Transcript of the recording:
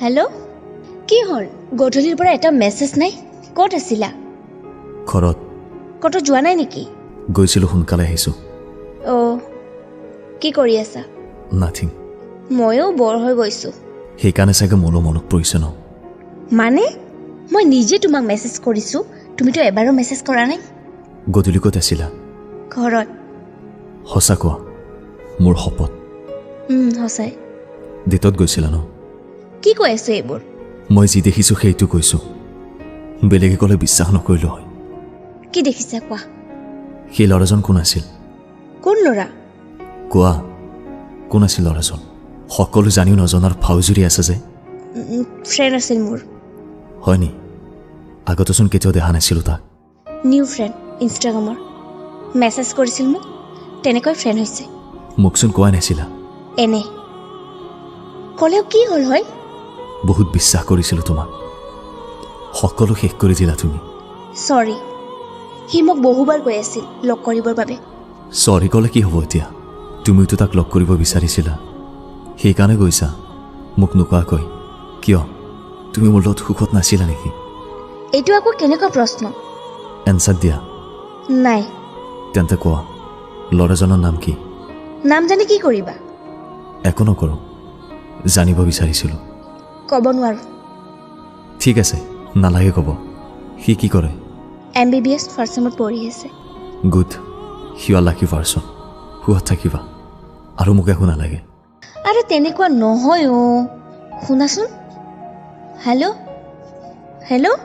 hello' কি হ'ল গধূলিৰ পৰা এটা মেছেজ নাই ক'ত আছিলা ঘৰত ক'তো যোৱা নাই নেকি গৈছিলোঁ সোনকালে আহিছোঁ অ' কি কৰি আছা নাথিং ময়ো বৰ হৈ গৈছোঁ সেইকাৰণে চাগে মোৰো মনত পৰিছে ন মানে মই নিজে তোমাক মেছেজ কৰিছোঁ তুমিতো এবাৰো মেছেজ কৰা নাই গধূলি ক'ত আছিলা ঘৰত সঁচা কোৱা মোৰ শপত সঁচাই ডেটত গৈছিলা ন কি কৈ আছো এইবোৰ মই যি দেখিছোঁ সেইটো কৈছোঁ বেলেগে ক'লে বিশ্বাস নকৰিলোঁ হয় কি দেখিছা কোৱা সেই ল'ৰাজন কোন আছিল কোন ল'ৰা কোৱা কোন আছিল ল'ৰাজন সকলো জানিও নজনাৰ ফাউজুৰি আছে যে ফ্ৰেণ্ড আছিল মোৰ হয় নি আগতেচোন কেতিয়াও দেখা নাছিলোঁ তাক নিউ ফ্ৰেণ্ড ইনষ্টাগ্ৰামৰ মেছেজ কৰিছিল মোক তেনেকৈ ফ্ৰেণ্ড হৈছে মোকচোন কোৱাই নাছিলা এনে ক'লেও কি হ'ল হয় বহুত বিশ্বাস কৰিছিলোঁ তোমাক সকলো শেষ কৰি দিলা তুমি চৰি সি মোক বহুবাৰ কৈ আছিল লগ কৰিবৰ বাবে চৰি ক'লে কি হ'ব এতিয়া তুমিতো তাক লগ কৰিব বিচাৰিছিলা সেইকাৰণে গৈছা মোক নোকোৱাকৈ কিয় তুমি মোৰ লগত সুখত নাছিলা নেকি এইটো আকৌ কেনেকুৱা প্ৰশ্ন এনচাৰ দিয়া নাই তেন্তে কোৱা ল'ৰাজনৰ নাম কি নাম জানি কি কৰিবা একো নকৰোঁ জানিব বিচাৰিছিলোঁ ক'ব নোৱাৰোঁ ঠিক আছে নালাগে ক'ব সি কি কৰে MBBS ফাৰ্ষ্ট ছেমত পঢ়ি আছে গুড সিউ আৰ লাকি পাৰ্চন সুখত থাকিবা আৰু মোক একো নালাগে আৰে তেনেকুৱা নহয় অ' শুনাচোন হেল্ল'